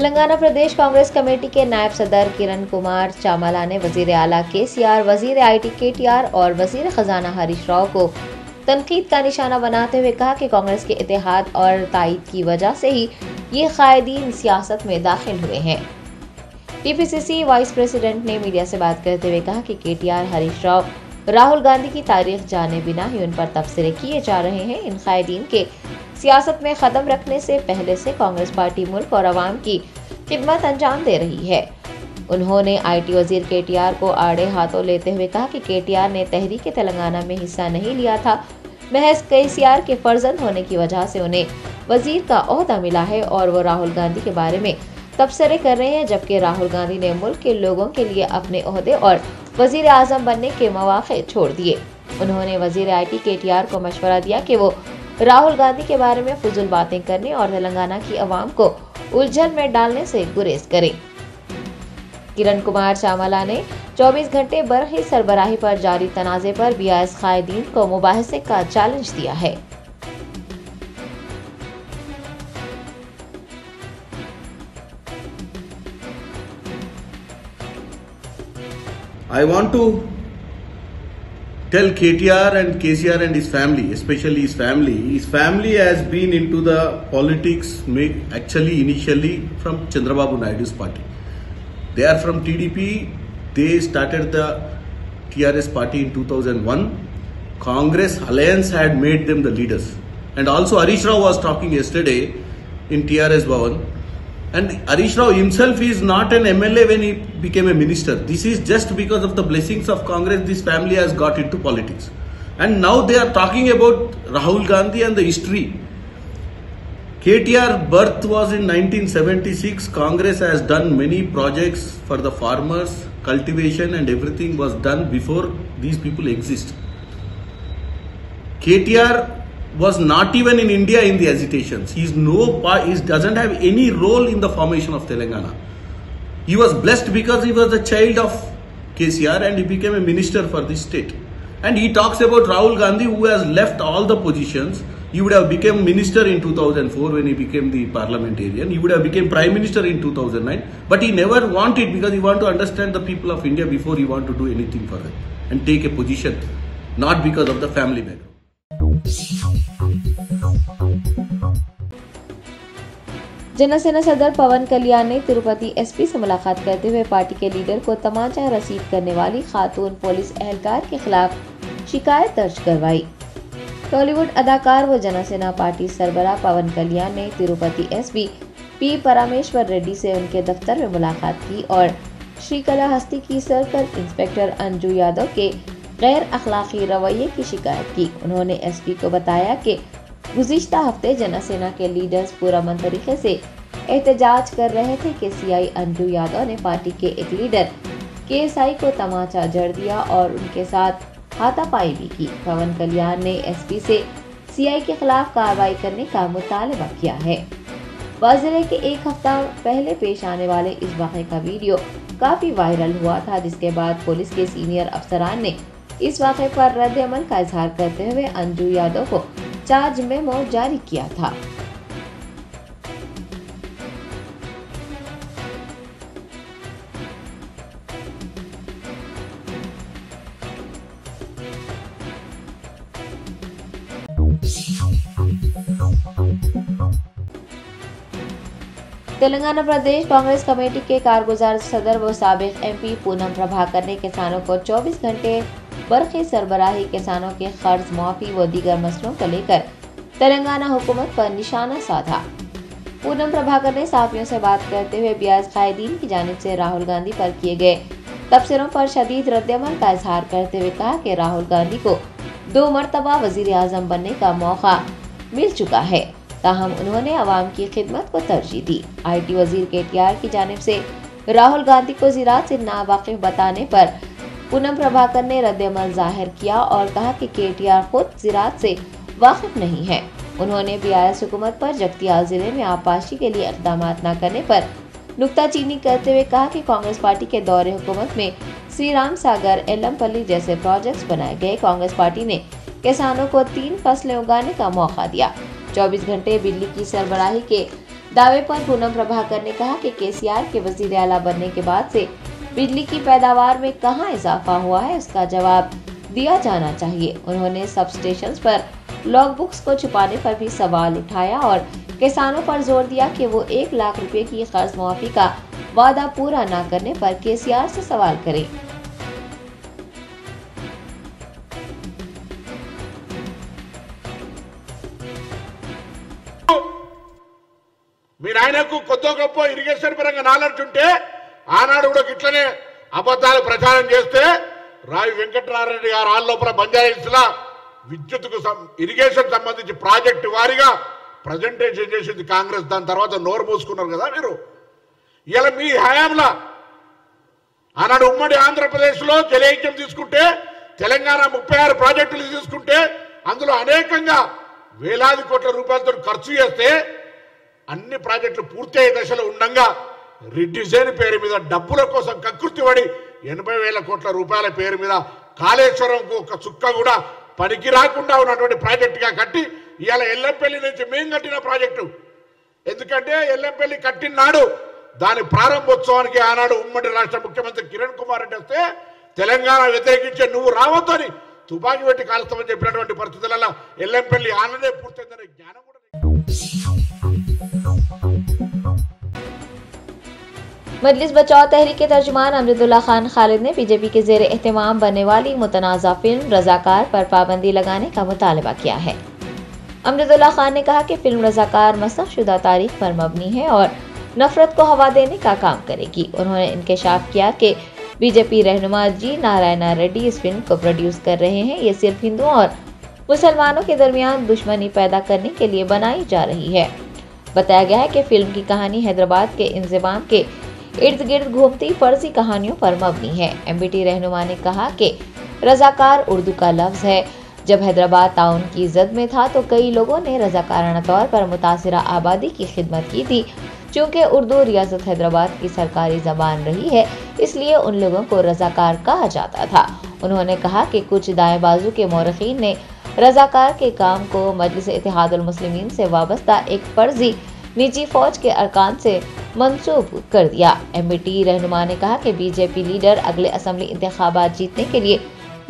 तेलंगाना प्रदेश Congress committee के नायब सदर किरण कुमार चामला ने वजीर आला केसीआर, वजीर IT KTR और वजीर खजाना हरीश राव को तनकीद का निशाना बनाते हुए कहा कि कांग्रेस के इत्तेहाद और ताईद की वजह से ही ये कायदीन सियासत में दाखिल हुए हैं। TPCC वाइस प्रेसिडेंट ने मीडिया से बात करते हुए कहा कि KTR, हरीश राव राहुल गांधी की तारीख जाने बिना ही उन पर तबसरे किए जा रहे हैं। इन कायदीन के सियासत में कदम रखने से पहले से कांग्रेस पार्टी मुल्क और अवाम की खिदमत अंजाम दे रही है। उन्होंने IT वजीर KTR को आड़े हाथों लेते हुए कहा कि KTR ने तहरीक तेलंगाना में हिस्सा नहीं लिया था। महज KCR के फर्जंद होने की वजह से उन्हें वजीर का ओहदा मिला है और वो राहुल गांधी के बारे में तबसरे कर रहे हैं, जबकि राहुल गांधी ने मुल्क के लोगों के लिए अपने ओहदे और वजीर आजम बनने के मौके छोड़ दिए। उन्होंने वजीर IT KTR को मशवरा दिया कि वो राहुल गांधी के बारे में फजूल बातें करने और तेलंगाना की आवाम को उलझन में डालने से गुरेज करें। किरण कुमार चामला ने 24 घंटे बरही सरबराही पर जारी तनाज़े पर BIS कायदीन को मुबाहिसे का चैलेंज दिया है। I want to tell KTR and KCR and his family, especially his family. His family has been into the politics actually initially from Chandrababu Naidu's party. They are from TDP. They started the TRS party in 2001. Congress Alliance had made them the leaders. And also Harish Rao was talking yesterday in TRS Bhavan. And Harish Rao himself is not an MLA when he became a minister. This is just because of the blessings of Congress this family has got into politics. And now they are talking about Rahul Gandhi and the history. KTR birth was in 1976. Congress has done many projects for the farmers, cultivation and everything was done before these people exist. KTR was not even in India in the agitations. He doesn't have any role in the formation of Telangana. He was blessed because he was a child of KCR and he became a minister for this state. And he talks about Rahul Gandhi, who has left all the positions. He would have become minister in 2004 when he became the parliamentarian. He would have become prime minister in 2009. But he never wanted, because he wanted to understand the people of India before he wanted to do anything for them and take a position, not because of the family background. Jana Sena सदर पवन कल्याण ने Tirupati SP से मुलाकात करते हुए party के leader को तमाचा रसीद करने वाली खातून पुलिस एहलकार के खिलाफ शिकायत दर्ज करवाई। टॉलीवुड अदाकार व जनसेना पार्टी सरबराह पवन कल्याण ने तिरुपति SP P परमेश्वर रेड्डी से उनके दफ्तर में मुलाकात की और श्रीकालाहस्ती की सर्कल इंस्पेक्टर अंजू यादव के गैर अखलाकी रवैये की शिकायत की। उन्होंने SP को बताया कि गुज़िश्ता हफ्ते जनसेना के लीडर्स पुरअमन तरीके से एहतजाज कर रहे थे कि CI अंजू यादव ने पार्टी के एक लीडर KSI को तमाचा जड़ दिया और उनके साथ हाथापाई भी की। पवन कल्याण ने SP से CI के खिलाफ कार्रवाई करने का मुतालबा किया है। वाज़ेह है कि एक हफ्ता पहले पेश आने वाले इस वाक़े का वीडियो काफ़ी वायरल हुआ था, जिसके बाद पुलिस के सीनियर अफसरान ने इस वाक़े पर रद्द अमल का इजहार करते हुए अंजू यादव को चार्ज मेमो जारी किया था। तेलंगाना प्रदेश कांग्रेस कमेटी के कारगुजार सदर व साबिक MP पूनम प्रभाकर ने किसानों को 24 घंटे बरखी सरबराही, किसानों के कर्ज माफी व दीगर मसलों को लेकर तेलंगाना हुकूमत पर निशाना साधा। पूनम प्रभाकर ने साफियों से बात करते हुए BIS कायदीन की जानिब से राहुल गांधी पर किए गए तबसरों पर शदीद रद्दअमल का इजहार करते हुए कहा कि राहुल गांधी को 2 मरतबा वजीर आजम बनने का मौका मिल चुका है, ताहम उन्होंने अवाम की खिदमत को तरजीह दी। IT वजीर KTR की जानिब से राहुल गांधी को ज़राअत से नावाकिफ बताने पर पूनम प्रभाकर ने रद्दअमल जाहिर किया और कहा कि KTR खुद ज़राअत से वाकिफ नहीं है। उन्होंने BIS हुकूमत पर जगतियाल जिले में आबपाशी के लिए इक़दाम न करने पर नुक्ताचीनी करते हुए कहा कि कांग्रेस पार्टी के दौरे हुकूमत में श्री राम सागर, एलमपल्ली जैसे प्रोजेक्ट्स बनाए गए। कांग्रेस पार्टी ने किसानों को 3 फसलें उगाने का मौका दिया। 24 घंटे बिजली की सरबराही के दावे पर पूनम प्रभाकर ने कहा कि केसीआर के वजीर आला बनने के बाद से बिजली की पैदावार में कहां इजाफा हुआ है, उसका जवाब दिया जाना चाहिए। उन्होंने सब स्टेशंस पर लॉग बुक्स को छुपाने पर भी सवाल उठाया और किसानों पर जोर दिया कि वो 1 लाख रुपए की कर्ज मुआफी का वादा पूरा न करने पर केसीआर से सवाल करें। మీరు ఆయనకు కొద్దో గొప్ప ఇరిగేషన్ పరంగా నాలెడ్జ్ ఉంటే ఆనాడు కూడా ఇట్లనే అబద్ధాలు ప్రచారం చేస్తే రావి వెంకటరామరెడ్డి గారు ఆ లోపల బంజారాహిల్స్లా విద్యుత్తుకు ఇరిగేషన్ సంబంధించి ప్రాజెక్టు వారీగా ప్రజెంటేషన్ చేసింది కాంగ్రెస్. దాని తర్వాత నోరు మూసుకున్నారు కదా మీరు. ఇలా మీ హయాంలో ఆనాడు ఉమ్మడి ఆంధ్రప్రదేశ్లో జలయజ్ఞం తీసుకుంటే, తెలంగాణ 36 ప్రాజెక్టులు తీసుకుంటే అందులో అనేకంగా వేలాది కోట్ల రూపాయలతో ఖర్చు చేస్తే అన్ని ప్రాజెక్టులు పూర్తయ్యే దశలో ఉండగా రిడిజైన్ పేరు మీద డబ్బుల కోసం కకృతిపడి 80,000 కోట్ల రూపాయల పేరు మీద కాళేశ్వరంకు ఒక చుక్క కూడా పనికి రాకుండా ఉన్నటువంటి ప్రాజెక్టుగా కట్టి ఇవాళ ఎల్లంపల్లి నుంచి మేము కట్టిన ప్రాజెక్టు. ఎందుకంటే ఎల్లంపల్లి కట్టినాడు దాని ప్రారంభోత్సవానికి ఆనాడు ఉమ్మడి రాష్ట్ర ముఖ్యమంత్రి కిరణ్ కుమార్ రెడ్డి వస్తే తెలంగాణ వ్యతిరేకించే నువ్వు రావద్దని తుపాకీ పెట్టి కాలుస్తామని చెప్పినటువంటి పరిస్థితులలో ఎల్లంపల్లి ఆననే పూర్తయిందనే జ్ఞానం కూడా. मजलिस बचाओ तहरीक के तर्जुमान अमजदुल्ला खान खालिद ने बीजेपी के जेर एहतमाम बनने वाली मुतनाज़ा फिल्म रज़ाकार पर पाबंदी लगाने का मुतालबा किया है। अमजदुल्ला खान ने कहा कि फिल्म रज़ाकार मसख़शुदा तारीख पर मबनी है और नफरत को हवा देने का काम करेगी। उन्होंने इंकशाफ किया कि बीजेपी रहनुमा जी नारायण रेड्डी इस फिल्म को प्रोड्यूस कर रहे हैं। ये सिर्फ हिंदुओं और मुसलमानों के दरमियान दुश्मनी पैदा करने के लिए बनाई जा रही है। बताया गया है कि फिल्म की कहानी हैदराबाद के इंज़माम के इर्द गिर्द घूमती फर्जी कहानियों पर मबनी है। एमबीटी रहनुमा ने कहा कि रज़ाकार उर्दू का लफ्ज़ है। जब हैदराबाद ताउन की जद में था तो कई लोगों ने रज़ाकाराना तौर पर मुतासिरा आबादी की खिदमत की थी। चूँकि उर्दू रियासत हैदराबाद की सरकारी ज़बान रही है, इसलिए उन लोगों को रज़ाकार कहा जाता था। उन्होंने कहा कि कुछ दाएं बाजू के मौरखीन ने रज़ाकार के काम को मजलिस इत्तेहादुल मुस्लिमीन से वाबस्ता एक फर्जी निजी फौज के अरकान से मंसूब कर दिया। एमबीटी रहनुमा ने कहा कि बीजेपी लीडर अगले असेंबली इंतखाबात जीतने के लिए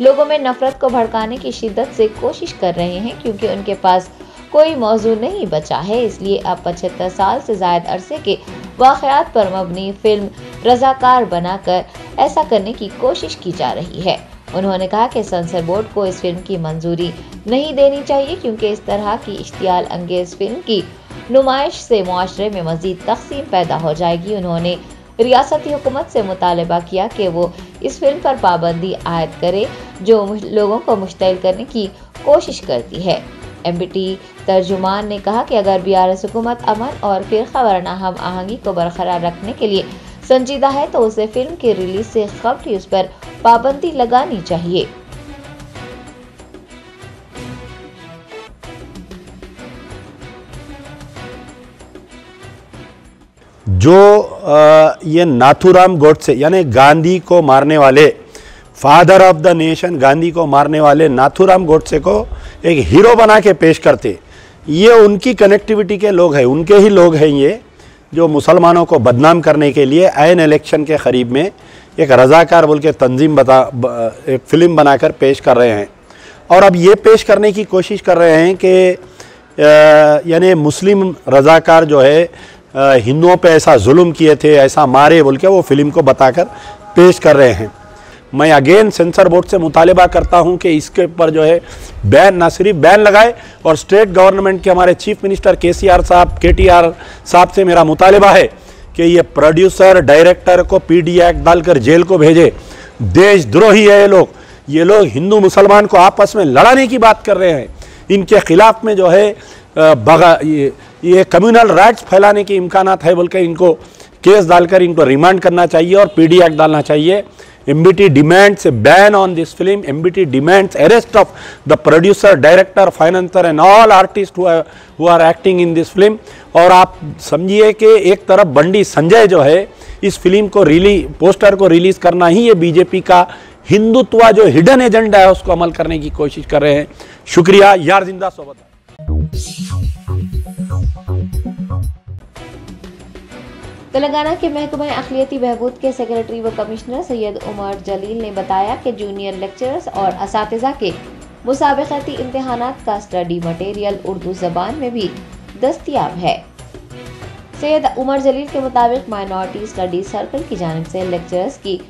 लोगों में नफरत को भड़काने की शिद्दत से कोशिश कर रहे हैं, क्योंकि उनके पास कोई मौजू नहीं बचा है। इसलिए अब 75 साल से ज़ायद अरसे के वाक़यात पर मबनी फिल्म रज़ाकार बनाकर ऐसा करने की कोशिश की जा रही है। उन्होंने कहा कि सेंसर बोर्ड को इस फिल्म की मंजूरी नहीं देनी चाहिए, क्योंकि इस तरह की इश्तियाल अंगेज फिल्म की नुमाइश से मुआशरे में मजीद तक़सीम पैदा हो जाएगी। उन्होंने रियासती हुकूमत से मुतालबा किया कि वो इस फिल्म पर पाबंदी आयद करे जो लोगों को मुश्तइल करने की कोशिश करती है। एमबीटी तर्जुमान ने कहा कि अगर बीआरएस हुकूमत अमन और फिरका वरना हम आहंगी को बरकरार रखने के लिए संजीदा है तो उसे फिल्म की रिलीज से कबल ही उस पर पाबंदी लगानी चाहिए। जो ये नाथूराम गोडसे यानी गांधी को मारने वाले, father of the nation Gandhi को मारने वाले नाथूराम गोडसे को एक हीरो बना के पेश करते, ये उनकी कनेक्टिविटी के लोग हैं, उनके ही लोग हैं ये, जो मुसलमानों को बदनाम करने के लिए ऐन इलेक्शन के करीब में एक रज़ाकार बोल के तंजीम एक फ़िल्म बनाकर पेश कर रहे हैं। और अब ये पेश करने की कोशिश कर रहे हैं कि यानी मुस्लिम रज़ाकार जो है हिंदुओं पे ऐसा जुल्म किए थे, ऐसा मारे बोल के वो फिल्म को बताकर पेश कर रहे हैं। मैं अगेन सेंसर बोर्ड से मुतालबा करता हूं कि इसके ऊपर जो है बैन, ना सिर्फ बैन लगाए, और स्टेट गवर्नमेंट के हमारे चीफ मिनिस्टर केसीआर साहब, केटीआर साहब से मेरा मुतालबा है कि ये प्रोड्यूसर डायरेक्टर को पीडी एक्ट डालकर जेल को भेजे। देशद्रोही है ये लोग हिंदू मुसलमान को आपस में लड़ाने की बात कर रहे हैं। इनके खिलाफ में जो है ये कम्युनल राइट्स फैलाने के इम्कानात है बोल के इनको केस डालकर इनको रिमांड करना चाहिए और पीडी एक्ट डालना चाहिए। MBT demands a ban on this film. MBT demands arrest of the producer, director, financer and all artists who are acting in this film. और आप समझिए कि एक तरफ बंडी संजय जो है इस फिल्म को पोस्टर को रिलीज करना ही ये बीजेपी का हिंदुत्व जो हिडन एजेंडा है उसको अमल करने की कोशिश कर रहे हैं। शुक्रिया। यार जिंदा सोबत। तेलंगाना के महकमा अक़लियती बहबूद के सेक्रेटरी व कमिश्नर सैयद उमर जलील ने बताया कि जूनियर लेक्चरर्स और असातिज़ा के मुसाबक़ती इम्तिहानात का स्टडी मटेरियल उर्दू ज़बान में भी दस्तयाब है। सैयद उमर जलील के मुताबिक माइनॉरिटी स्टडी सर्कल की जानिब से लेक्चरर्स की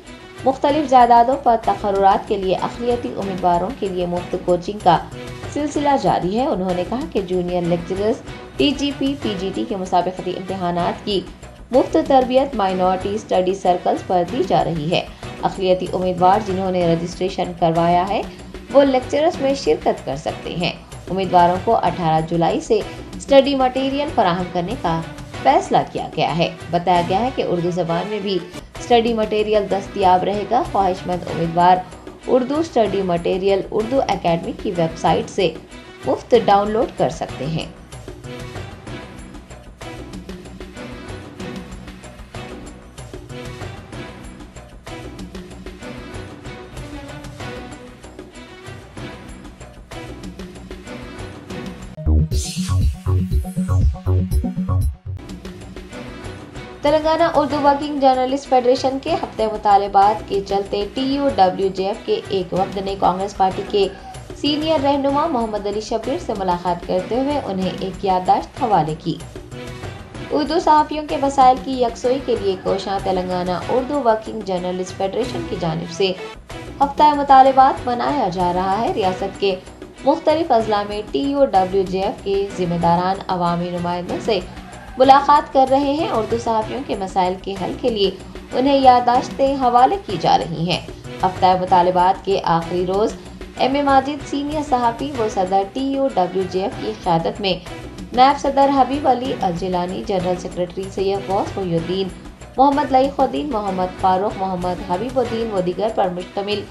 मुख्तलिफ जायदादों पर तक़र्रुरात के लिए अक़लियती उम्मीदवारों के लिए मुफ्त कोचिंग का सिलसिला जारी है। उन्होंने कहा कि जूनियर लेक्चरर्स TGP PGT के मुसाबक़ती इम्तिहानात की मुफ्त तरबियत माइनॉरिटी स्टडी सर्कल्स पर दी जा रही है। अक़लियती उम्मीदवार जिन्होंने रजिस्ट्रेशन करवाया है वो लेक्चरर्स में शिरकत कर सकते हैं। उम्मीदवारों को 18 जुलाई से स्टडी मटेरियल फराहम करने का फैसला किया गया है। बताया गया है कि उर्दू ज़बान में भी स्टडी मटेरियल दस्तयाब रहेगा। ख्वाहिशमंद उम्मीदवार Urdu study material Urdu academy की वेबसाइट से मुफ्त डाउनलोड कर सकते हैं। Telangana Urdu working journalist federation के हफ्ते मुतालबात के चलते TUWJF के एक वफ्द ने कांग्रेस पार्टी के सीनियर रहनुमा मोहम्मद अली शब्बीर से मुलाकात करते हुए उन्हें एक याददाश्त हवाले की। उर्दू सहाफ़ियों के मसाइल की यकसोई के लिए कोशां Telangana Urdu working journalist federation की जानिब से हफ्ता मुतालबात मनाया जा रहा है। रियासत के मुख्तलिफ अजला में TUWJF के जिम्मेदारान अवामी नुमाइंदों से मुलाकात कर रहे हैं। उर्दू सहाफ़ियों के मसाइल के हल के लिए उन्हें याददाश्तें हवाले की जा रही हैं। हफ्ता मुतालबात के आखिरी रोज़ M.A. माजिद सीनियर सहाफ़ी व सदर TUWJF की क़यादत में नायब सदर हबीब अली अल-जिलानी, जनरल सेक्रेटरी सैयद गौस मुहिउद्दीन, मोहम्मद लईख़ुद्दीन, मोहम्मद फ़ारूक, मोहम्मद हबीबुद्दीन व दीगर पर मुश्तमिल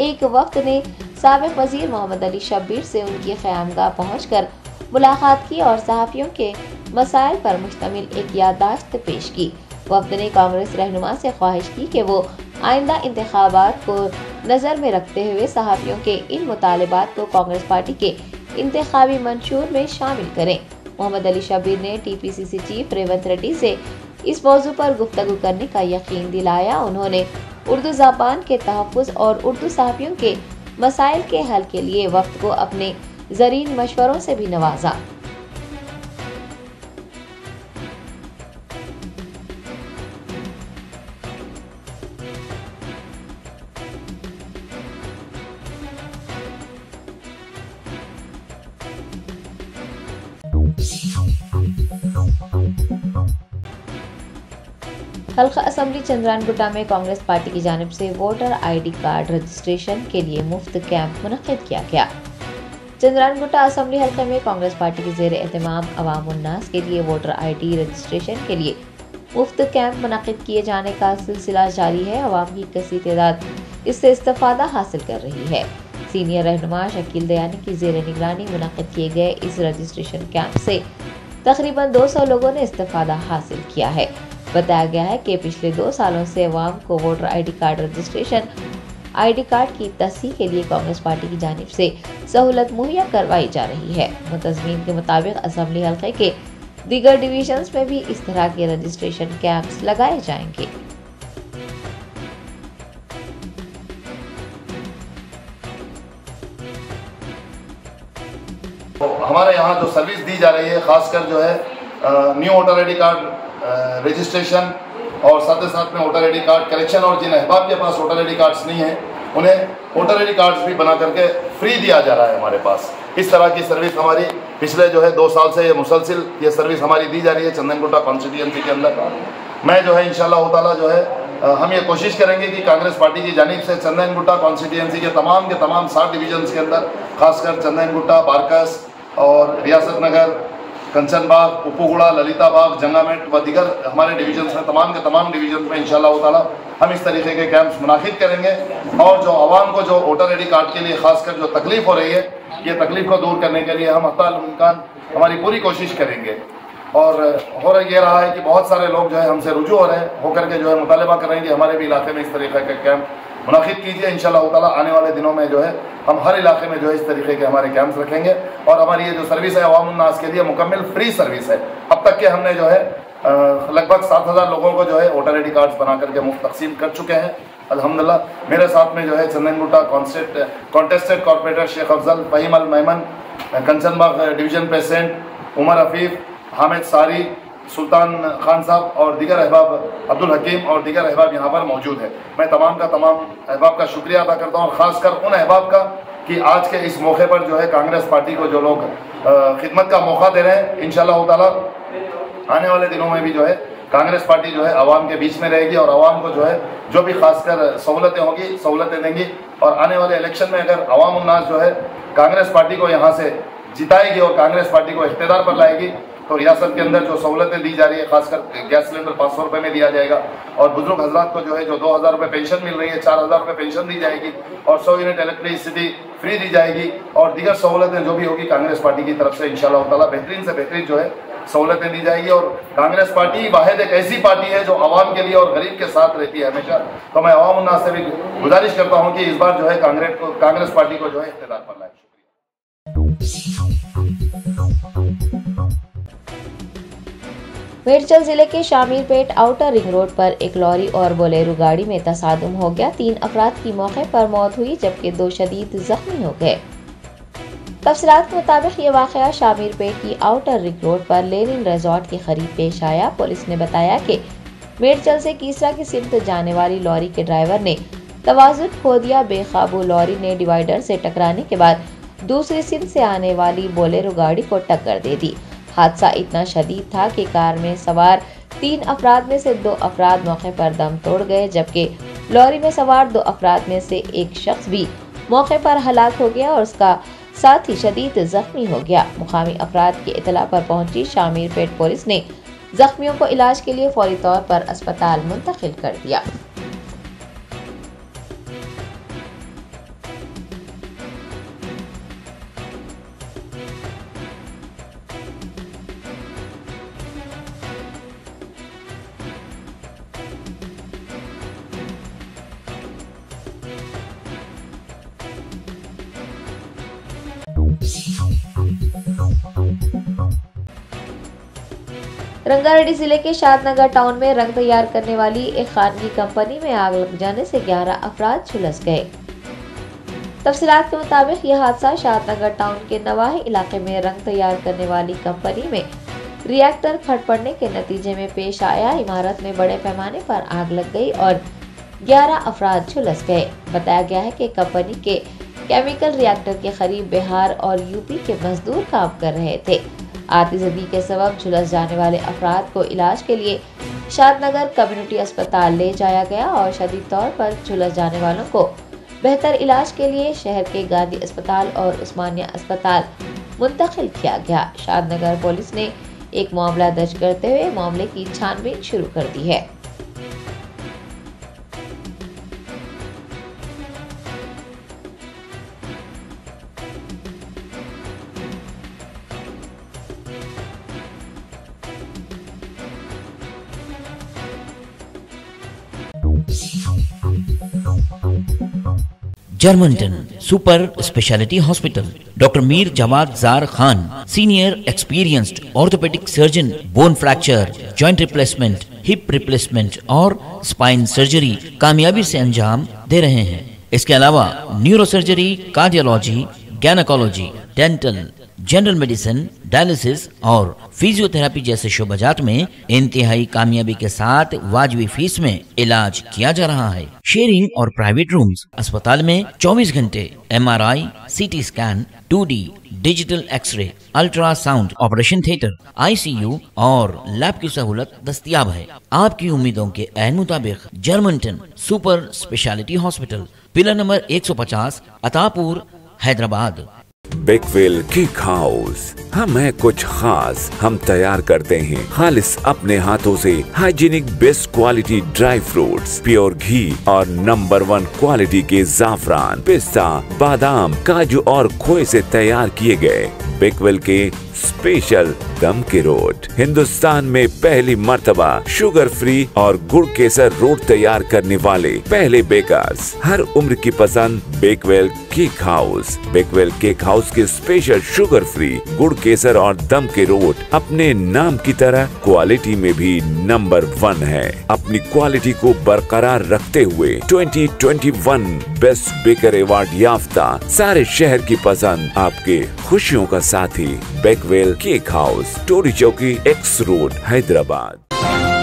एक वफ़द ने साबिक़ वज़ीर मोहम्मद अली शब्बीर से उनकी क़यामगाह पहुँचकर मुलाकात की और सहाफ़ियों के मसाइल पर मुश्तमिल एक याददाश्त पेश की। वफ़द ने कांग्रेस रहनुमा से ख्वाहिश की कि वो आइंदा इंतखाबात को नज़र में रखते हुए सहाफ़ियों के इन मुतालबात को कांग्रेस पार्टी के इंतखाबी मंशूर में शामिल करें। मोहम्मद अली शब्बीर ने TPCC चीफ रेवंत रेड्डी से इस मौजू पर गुफ्तगू करने का यकीन दिलाया। उन्होंने उर्दू ज़बान के तहफ़्फ़ुज़ और उर्दू सहाफ़ियों के मसाइल के हल के लिए वफ़द को अपने ज़रीन मशवरों से भी नवाजा। हल्का असम्बली चंद्रानगुट्टा में कांग्रेस पार्टी की जानिब से वोटर ID कार्ड रजिस्ट्रेशन के लिए मुफ्त कैंप मुनक़्क़िद किया गया। चंद्रानगुट्टा असम्बली हल्के में कांग्रेस पार्टी के ज़ेर एहतमाम अवाम उन्नास के लिए वोटर ID रजिस्ट्रेशन के लिए मुफ्त कैंप मुनक़्क़िद किए जाने का सिलसिला जारी है। अवाम की कसी तादाद इससे इस्तिफ़ादा हासिल कर रही है। सीनियर रहनुमा शकील दयानी की ज़ेर निगरानी मुनक़्क़िद किए गए इस रजिस्ट्रेशन कैंप से तकरीबन 200 लोगों ने इस्तिफ़ादा हासिल किया है। बताया गया है कि पिछले 2 सालों से अवाम को voter ID card registration ID card की तस्हीह के लिए कांग्रेस पार्टी की जानिब से सहूलत मुहैया करवाई जा रही है। मुतज़मीन के मुताबिक असम्बली हल्के के दीगर डिवीजन्स में भी इस तरह के रजिस्ट्रेशन कैंप्स लगाए जाएंगे। तो हमारे यहाँ जो सर्विस दी जा रही है, खासकर जो है new voter ID card registration और साथ ही साथ में वोटर ID कार्ड कलेक्शन, और जिन अहबाब के पास वोटर ID कार्ड्स नहीं है उन्हें वोटर ID कार्ड्स भी बना करके फ्री दिया जा रहा है हमारे पास। इस तरह की सर्विस हमारी पिछले जो है 2 साल से ये मुसलसिल ये सर्विस हमारी दी जा रही है चंदनगुट्टा कॉन्स्टिट्यूंसी के अंदर। मैं जो है इंशाल्लाह ताला जो है हम ये कोशिश करेंगे कि कांग्रेस पार्टी की जानिब से चंदनगुट्टा कॉन्स्टिट्यूंसी के तमाम 7 डिवीजन्स के अंदर, खासकर चंदनगुट्टा, बारकस और रियासत नगर, कंचन बाग, उप्पूगुड़ा, ललिता बाग, जंगामेट व दीगर हमारे डिवीजन्स में तमाम के तमाम डिवीजन में इंशाल्लाह ताला हम इस तरीके के कैंप्स मुनाकिद करेंगे और जो आवाम को जो वोटर ID कार्ड के लिए खासकर जो तकलीफ हो रही है, ये तकलीफ को दूर करने के लिए हम हत्ता इम्कान हमारी पूरी कोशिश करेंगे। और हो ये रहा है कि बहुत सारे लोग जो है हमसे रुजू हो रहे हैं, होकर के जो है मुतालबा कर रहे हैं कि हमारे भी इलाके में इस तरीके के कैंप मुनाकिद कीजिए। इंशाल्लाह ताला आने वाले दिनों में जो है हम हर इलाके में जो है इस तरीके के हमारे कैंप्स रखेंगे और हमारी ये जो सर्विस है अवाम उन्नास के लिए मुकम्मल फ्री सर्विस है। अब तक के हमने जो है लगभग 7,000 लोगों को जो है वोटर ID कार्ड्स बना करके मुफ्त तकसीम कर चुके हैं अल्हम्दुलिल्लाह। मेरे साथ में जो है चंदनगुट्टा कॉन्टेस्टेड कॉर्पोरेटर शेख अफजल, फहीम अल मैमन, कंचनबाग डिवीजन प्रेसिडेंट उमर हफीफ, हामिद सारी, सुल्तान खान साहब और दीगर अहबाब, अब्दुल हकीम और दीगर अहबाब यहाँ पर मौजूद है। मैं तमाम अहबाब का शुक्रिया अदा करता हूँ और ख़ासकर उन अहबाब का कि आज के इस मौके पर जो है कांग्रेस पार्टी को जो लोग खिदमत का मौका दे रहे हैं। इंशाअल्लाह ताला आने वाले दिनों में भी जो है कांग्रेस पार्टी जो है आवाम के बीच में रहेगी और आवाम को जो है जो भी खासकर सहूलतें होगी सहूलतें देंगी। और आने वाले इलेक्शन में अगर अवाम उन्नास जो है कांग्रेस पार्टी को यहाँ से जिताएगी और कांग्रेस पार्टी को इख्तियार पर लाएगी तो रियासत के अंदर जो सहूलतें दी जा रही है, खासकर गैस सिलेंडर 500 रुपये में दिया जाएगा और बुजुर्ग हजरात को जो है जो 2,000 रुपये पेंशन मिल रही है 4,000 रुपये पेंशन दी जाएगी और 100 यूनिट इलेक्ट्रिसिटी फ्री दी जाएगी और दीगर सहूलतें जो भी होगी कांग्रेस पार्टी की तरफ से इंशाअल्लाह ताला बेहतरीन से बेहतरीन जो है सहूलतें दी जाएगी। और कांग्रेस पार्टी वाहिद एक ऐसी पार्टी है जो आवाम के लिए और गरीब के साथ रहती है हमेशा। तो मैं आवाम उन्नास से भी गुजारिश करता हूँ कि इस बार जो है कांग्रेस पार्टी को जो है इख्तियार पर लाए। मेडचल जिले के शामीरपेट आउटर रिंग रोड पर एक लॉरी और बोलेरो गाड़ी में तसादुम हो गया। 3 अफराद की मौके पर मौत हुई जबकि 2 शदीद जख्मी हो गए। तफसीलात के मुताबिक ये वाक़या शामीरपेट की आउटर रिंग रोड पर लेनिन रिजॉर्ट के करीब पेश आया। पुलिस ने बताया कि मेडचल से कीसरा की सिमत जाने वाली लॉरी के ड्राइवर ने तवाज़ुन खो दिया। बेकाबू लॉरी ने डिवाइडर से टकराने के बाद दूसरी सिमत से आने वाली बोलेरो गाड़ी को टक्कर दे दी। हादसा इतना शदीद था कि कार में सवार 3 अफराद में से 2 अफराद मौके पर दम तोड़ गए जबकि लॉरी में सवार 2 अफराद में से एक शख्स भी मौके पर हलाक हो गया और उसका साथी शदीद जख्मी हो गया। मुकामी अफराद की इतला पर पहुंची शामीरपेट पुलिस ने जख्मियों को इलाज के लिए फौरी तौर पर अस्पताल मुंतकिल कर दिया। रंगारेड्डी जिले के शादनगर टाउन में रंग तैयार करने वाली एक खानगी कंपनी में आग लग जाने से 11 अफराद झुलस गए। तफसीलात के मुताबिक यह हादसा शादनगर टाउन के नवाही इलाके में रंग तैयार करने वाली कंपनी में रिएक्टर फट पड़ने के नतीजे में पेश आया। इमारत में बड़े पैमाने पर आग लग गई और 11 अफराद झुलस गए। बताया गया है कि कंपनी के केमिकल रिएक्टर के करीब बिहार और यूपी के मजदूर काम कर रहे थे। आतिशबाजी के सबब झुलस जाने वाले अफराद को इलाज के लिए शादनगर कम्युनिटी अस्पताल ले जाया गया और शदीद तौर पर झुलस जाने वालों को बेहतर इलाज के लिए शहर के गांधी अस्पताल और उस्मानिया अस्पताल मुंतकिल किया गया। शादनगर पुलिस ने एक मामला दर्ज करते हुए मामले की छानबीन शुरू कर दी है। Germanten super speciality hospital, doctor Mir Jawad Zar Khan, senior experienced orthopaedic surgeon, bone fracture, joint replacement, hip replacement और स्पाइन सर्जरी कामयाबी से अंजाम दे रहे हैं। इसके अलावा neuro surgery, cardiology, gynaecology, dental, general medicine, dialysis और फिजियोथेरेपी जैसे शोबाजात में इंतहाई कामयाबी के साथ वाजबी फीस में इलाज किया जा रहा है। शेयरिंग और प्राइवेट रूम्स। अस्पताल में 24 घंटे MRI, CT scan, 2D digital x-ray, ultrasound, operation theatre, ICU और लैब की सहूलत दस्तयाब है। आपकी उम्मीदों के ऐन मुताबिक Germanten super speciality hospital, pillar number 150, Attapur, Hyderabad. Bakewell cake house, हम है कुछ खास। हम तैयार करते हैं खालिस अपने हाथों से hygienic best quality dry fruits, pure घी और नंबर 1 क्वालिटी के जाफरान, पिस्ता, बादाम, काजू और खोए से तैयार किए गए बेकवेल के स्पेशल दम के रोड। हिंदुस्तान में पहली मर्तबा शुगर फ्री और गुड़ केसर रोड तैयार करने वाले पहले बेकर्स। हर उम्र की पसंद Bakewell cake house. Bakewell cake house के स्पेशल शुगर फ्री गुड़ केसर और दम के रोड अपने नाम की तरह क्वालिटी में भी नंबर 1 है। अपनी क्वालिटी को बरकरार रखते हुए 2021 बेस्ट बेकर अवार्ड याफ्ता सारे शहर की पसंद, आपके खुशियों का साथी बेकवेल केक हाउस, टोरी चौकी, एक्स रोड, हैदराबाद।